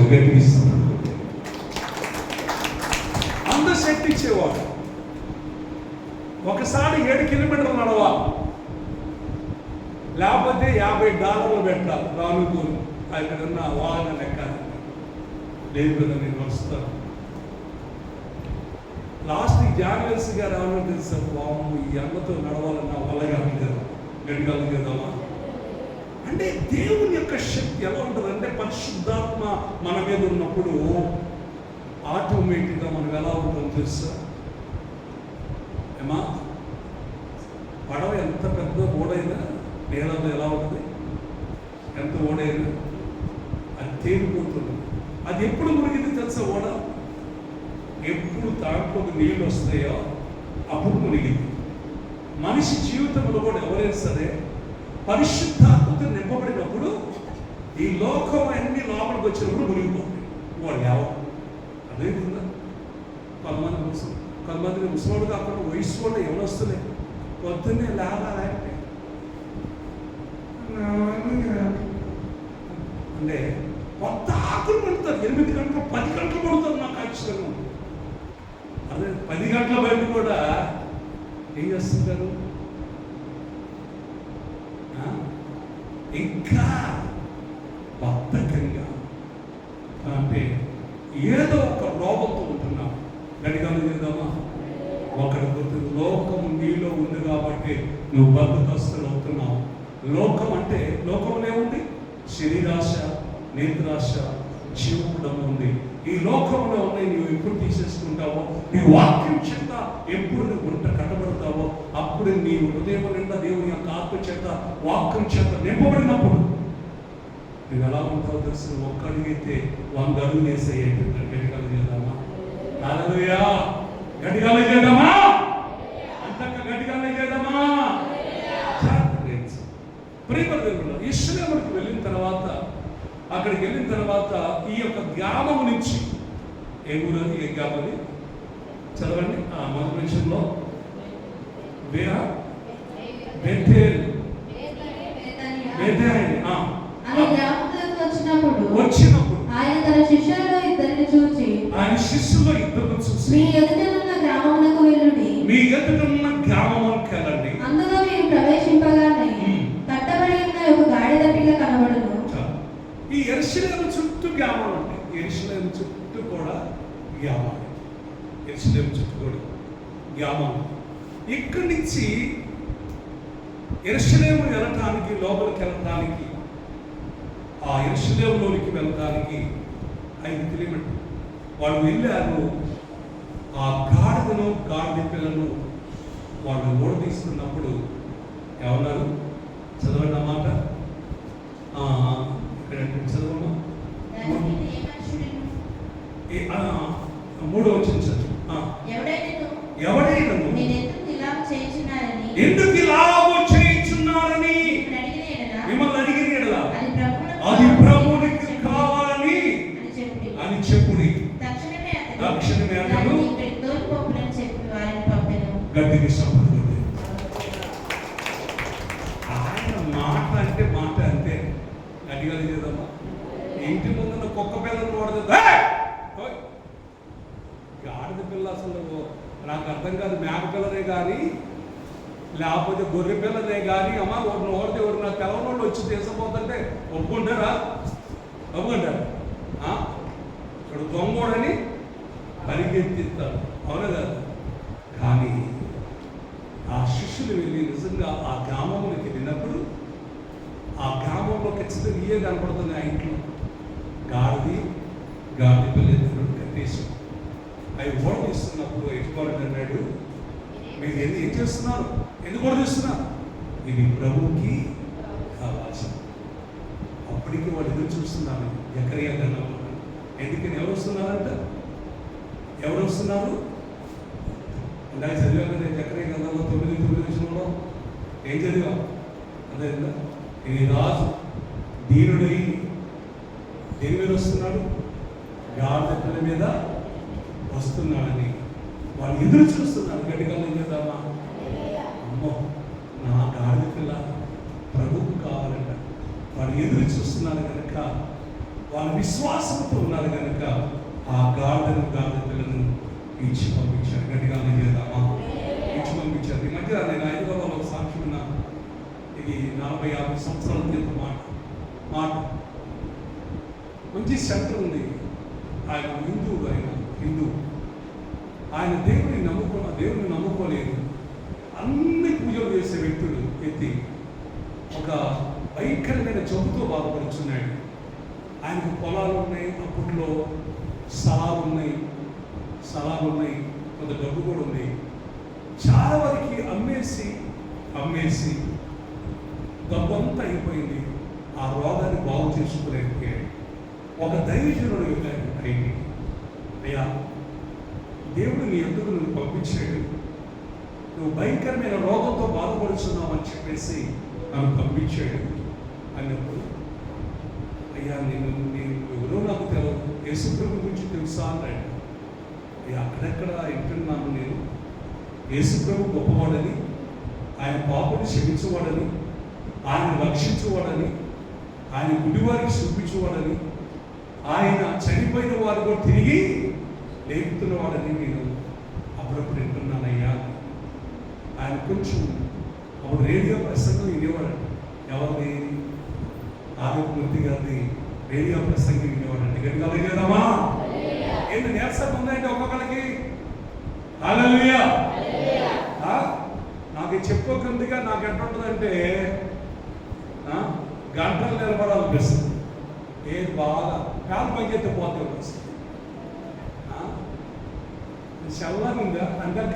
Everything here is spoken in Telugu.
స్తోత్రం గట్టిస్తున్నాడు. అంత శక్తి ఇచ్చేవాడు. ఒకసారి 7 కిలోమీటర్లు నడవాలి, లేకపోతే $50 పెట్టాలి రానుకోని అక్కడున్న వాహన లెక్క. లేదు కదా, నేను వస్తాను. లాస్ట్ జాన్వెల్స్ గారు ఏమన్నా తెలుసా, బాబు ఈ అమ్మతో నడవాలన్నా వల్లగాలి కదా, గడిగాలి కదమ్మా. అంటే దేవుని యొక్క శక్తి ఎలా ఉంటుందంటే, పరిశుద్ధాత్మ మన మీద ఉన్నప్పుడు ఆటోమేటిక్గా మనం ఎలా ఉంటుందో తెలుసా ఏమా. పడవ ఎంత పెద్ద ఓడైనా నీళ్ళలో ఎలా ఉంటుంది, ఎంత ఓడైనా అది తేలిపోతుంది. అది ఎప్పుడు మునిగింది తెలుసా ఓడ? ఎప్పుడు దాంట్లోకి నీళ్ళు వస్తాయో అప్పుడు మునిగింది. మనిషి జీవితంలో కూడా ఎవరైనా సరే పరిశుద్ధాత్మతో నింపబడినప్పుడు ఈ లోకం అన్ని లోపలికి వచ్చినప్పుడు మునిగిపోతుంది. వాడు లేవు. అదేవిధంగా కొంతమంది ముసలోడు కాకుండా వయసు వాళ్ళు ఎవరు వస్తలే, పొద్దున్నే లేకపోతే అంటే కొత్త ఆకులు పడుతారు. 8 గంటలు 10 గంటలు పడుతారు. నాకు ఆశ్చర్యంగా ఉంది. అదే 10 గంటల బయట కూడా ఏం చేస్తుంటారు, ఇంకా బద్ధకంగా, అంటే ఏదో ఒక రోగంతో ఉంటున్నాం. గడిగాలు చేద్దామా. ఒకటి గుర్తు, లోకం నీలో ఉంది కాబట్టి నువ్వు బద్ధకస్తులు అవుతున్నావు. లోకం అంటే లోకంలో ఏముంది? శరీరాశ, నేత్రాశ, జీవకుడం ఉంది. ఈ లోకంలో ఉన్నాయి. నువ్వు ఎప్పుడు తీసేసుకుంటావో, నీ వాక్యం చేత ఎప్పుడు నువ్వు గుంట కట్టబడతావో, అప్పుడు నీ హృదయం నిండా దేవుని యొక్క ఆత్మ చేత, వాక్యం చేత నింపబడినప్పుడు నువ్వు ఎలా ఉంటావో తెలుసు. ఒక్క అడుగైతే 100 అడుగులు వేసేయ. గడిగాలు చేద్దామా. హల్లెలూయా. గడిగాలు చేద్దామా. అంతక గడిగాలు చేద్దామా. ప్రియమైన ఇశ్రాయేలుకి వెళ్ళిన తర్వాత, అక్కడికి వెళ్ళిన తర్వాత ఈ యొక్క గ్రామం నుంచి ఏ ఊరని, ఏ గ్రామని చదవండి. మొదటి విషయంలో వచ్చినప్పుడు ఆయన తన శిష్యులలో ఇద్దరిని చూచి, మీ ఎదుటనున్న గ్రామమునకు వెళ్ళుడి, అందులో మీరు ప్రవేశింపగానే కట్టబడి ఉన్న ఒక గాడిద పిల్ల కనబడును. ఈ యెరూషలేము చుట్టూ గ్రామాలు ఉంటాయి. యెరూషలేము చుట్టూ కూడా గ్రామాలు. యెరూషలేము చుట్టూ కూడా గ్రామాలు. ఇక్కడి నుంచి యెరూషలేము వెళ్ళటానికి, లోపలికి వెళ్ళటానికి, ఆ యెరూషలేములోనికి వెళ్ళటానికి 5 కిలోమీటర్లు. వాళ్ళు వెళ్ళారు. ఆ గాడిదను, గాడిద పిల్లను వాళ్ళు ఓడదీస్తున్నప్పుడు ఏమన్నారు? చదవండి అన్నమాట. చదవమ్మా. 3వ వచనం చదువు. ఎవడైనను ఎందుకు ఇలాగ చేయించున్నారని మిమ్మల్ని అడిగిన యెడల అది ప్రభువునికి కావాలని అని చెప్పుడి. తక్షణమే అతడు గట్టిగా సంపూర్ణ. ఆయన మాట అంటే మాట అంతే. గట్టిగా చేద్దామా. ఇంటి ముందున్న కుక్క పిల్లలు వాడుతుంది. గాడిద పిల్ల అసలు నాకు అర్థం కాదు. మేక పిల్లనే కానీ, లేకపోతే గొర్రె పిల్లనే కానీ, అమ్మ ఒకరిని ఓడితే ఒకరు నా తెలవనోళ్ళు వచ్చి తీసుకుపోతుంటే ఒప్పుకుంటారా? ఒప్పుకుంటారు. ఇక్కడ దొంగోడని పరిగెత్తిస్తారు. అవునా కాదు? కానీ ఆ శిష్యులు వెళ్ళి నిజంగా ఆ గ్రామంలోకి వెళ్ళినప్పుడు, ఆ గ్రామంలో ఖచ్చితంగా ఇయే కనపడుతుంది. ఆ ఇంట్లో గాడిద పిల్ల కట్టేసి అవి ఓడదీస్తున్నప్పుడు యజమానుడు అన్నాడు, మీరు ఏం చేస్తున్నారు? ఎందుకు ఓడదీస్తున్నారు? ఇది ప్రభువుకి కావాల్సి. అప్పటికి వాళ్ళు ఎదురు చూస్తున్నారు. ఎక్కడికి ఎందుకని ఎవరు వస్తున్నారంట? ఎవరు వస్తున్నారు? ఇందాక చదివా కదా, ఎక్కడికి గంధంలో 9 విషయంలో ఏం చదివా? అదే ఈ రాజు దీనుడై దేని మీద వస్తున్నాడు? గాడిద పిల్ల మీద వస్తున్నాడని వాళ్ళు ఎదురు చూస్తున్నారు. గట్టిగా ఏం చేద్దామా. అమ్మో, నా గాడిద పిల్ల ప్రభువుకు కావాలంట. వాళ్ళు ఎదురు చూస్తున్నారు కనుక వాళ్ళ విశ్వాసంతో ఉన్నారు కనుక ఆ గాడిదను గాడిదలను ఇచ్చి పంపించారు. గట్టిగా చేద్దామా? ఇచ్చి పంపించారు. ఈ మధ్య నేను హైదరాబాద్లో ఒక సాక్షి ఉన్నాను. ఇది 40-50 సంవత్సరాల క్రితం మాట మంచి సెంటర్ ఉంది. ఆయన హిందూ ఆయన దేవుని నమ్ముకోలేదు. అన్ని పూజలు చేసే వ్యక్తులు ఎత్తి ఒక భయంకరమైన జబ్బుతో బాధపడుతున్నాడు. ఆయనకు పొలాలు ఉన్నాయి, అప్పట్లో స్థలాలు ఉన్నాయి, కొంత డబ్బు కూడా ఉంది. చాలా వరకు అమ్మేసి డబ్బంతా అయిపోయింది. ఆ రోగాన్ని బాగు చేసుకోలేకపోయాడు. ఒక దైవజనుడు వెళ్ళాడు బయటికి, అయ్యా దేవుడు నీ ఎందుకు నువ్వు పంపించాడు, నువ్వు భయంకరమైన రోగంతో బాధపడుతున్నావు అని చెప్పేసి నన్ను పంపించాడు అన్నప్పుడు, అయ్యా నేను ఎవరో నాకు తెలియదు, యేసుప్రభు గురించి తెలుసా అన్నాడు. అయ్యా అక్కడెక్కడ వింటున్నాను నేను, యేసుప్రభు గొప్పవాడని, ఆయన పాపని క్షమించేవాడని, ఆయన రక్షించేవాడని, ఆయన గుడివారికి చూపించేవాడని, ఆయన చనిపోయిన వారు కూడా తిరిగి లేపుతున్నవాడని నేను అప్పుడప్పుడు వింటున్నానయ్యా. ఆయన కొంచెం అప్పుడు రేడియో ప్రసంగం వినేవాడు. ఎవరిది? ఆదిత్యమూర్తి గారిది రేడియో ప్రసంగం వినేవాడండి. గట్టిగా లేదమ్మా? ఏంటి నీరసం ఉందంటే ఒక్కొక్కరికి? హల్లెలూయా. నాకు చెప్పుకుందిగా నాకు ఎట్లుంటుందంటే గంటలు నిలబడాలనిపిస్తుంది. ఏది బాగా కాలు పైకెత్తి పోతే వస్తుంది. చల్లగా ఉందా అందక